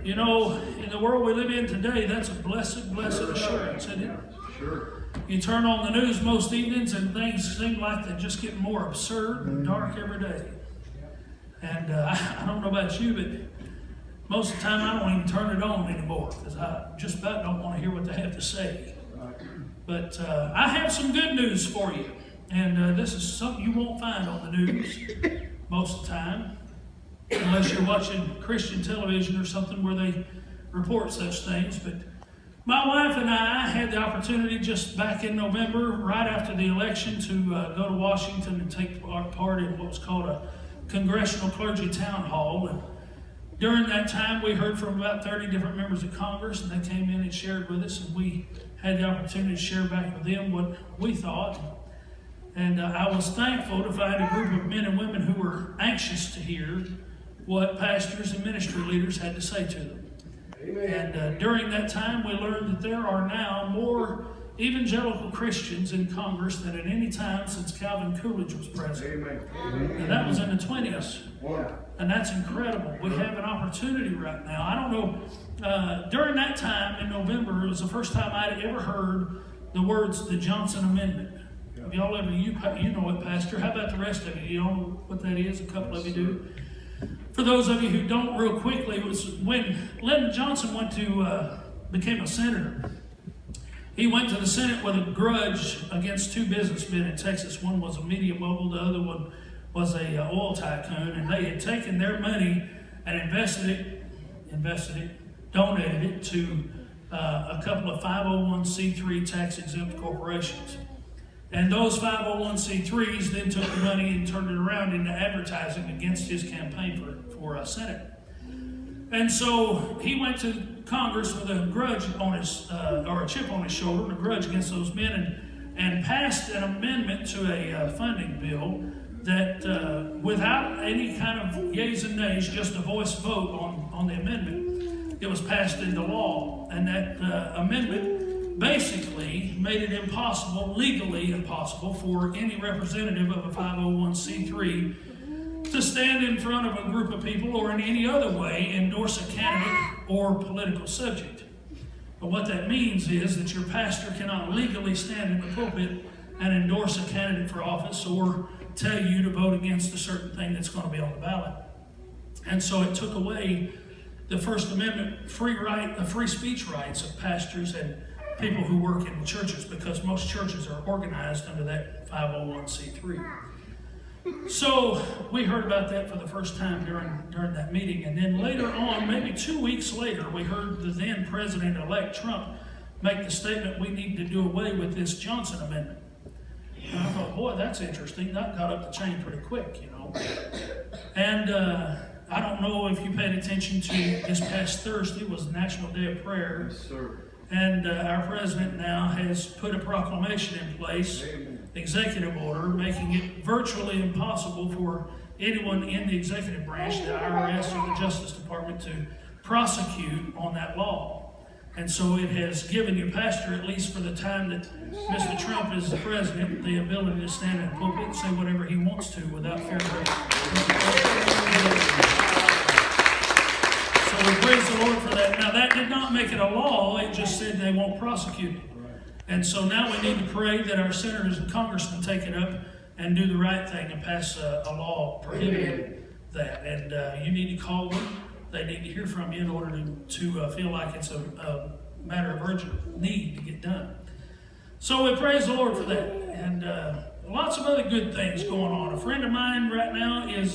You know, in the world we live in today, that's a blessed, blessed assurance, isn't it? Sure. You turn on the news most evenings and things seem like they just get more absurd and dark every day. And I don't know about you, but most of the time I don't even turn it on anymore because I just about don't want to hear what they have to say. But I have some good news for you. And this is something you won't find on the news most of the time, unless you're watching Christian television or something where they report such things. But my wife and I had the opportunity just back in November, right after the election, to go to Washington and take part in what was called a Congressional Clergy Town Hall. And during that time, we heard from about 30 different members of Congress, and they came in and shared with us, and we had the opportunity to share back with them what we thought. And I was thankful to find a group of men and women who were anxious to hear what pastors and ministry leaders had to say to them. Amen. And during that time, we learned that there are now more evangelical Christians in Congress than at any time since Calvin Coolidge was president. Amen. And that was in the 20s. Wow. And that's incredible. We have an opportunity right now. I don't know, during that time in November, it was the first time I'd ever heard the words, the Johnson Amendment. Have y'all ever, you know it, Pastor. How about the rest of you? You know what that is? A couple of you do. For those of you who don't, real quickly, it was when Lyndon Johnson became a senator. He went to the Senate with a grudge against two businessmen in Texas. One was a media mogul, the other one was a oil tycoon, and they had taken their money and donated it to a couple of 501c3 tax-exempt corporations. And those 501c3s then took the money and turned it around into advertising against his campaign for Senate. And so he went to Congress with a grudge on his, or a chip on his shoulder, and a grudge against those men, and passed an amendment to a funding bill that, without any kind of yeas and nays, just a voice vote on the amendment, it was passed into law. And that amendment basically made it impossible, legally impossible, for any representative of a 501c3 to stand in front of a group of people or in any other way endorse a candidate or political subject. But what that means is that your pastor cannot legally stand in the pulpit and endorse a candidate for office or tell you to vote against a certain thing that's going to be on the ballot. And so it took away the First Amendment free speech rights of pastors and people who work in churches, because most churches are organized under that 501c3. So we heard about that for the first time during that meeting. And then later on, maybe 2 weeks later, we heard the then President-elect Trump make the statement, we need to do away with this Johnson Amendment. And I thought, boy, that's interesting. That got up the chain pretty quick, you know. And I don't know if you paid attention to this past Thursday was National Day of Prayer. Yes, sir. And our president now has put a proclamation in place, executive order, making it virtually impossible for anyone in the executive branch, the IRS or the Justice Department, to prosecute on that law. And so it has given your pastor, at least for the time that Mr. Trump is the president, the ability to stand in the pulpit and say whatever he wants to without fear of repercussions. So we praise the Lord for that. Now that did not make it a law, it just said they won't prosecute it. And so now we need to pray that our senators and congressmen take it up and do the right thing and pass a law prohibiting that. And you need to call them. They need to hear from you in order to feel like it's a matter of urgent need to get done. So we praise the Lord for that. And lots of other good things going on. A friend of mine right now is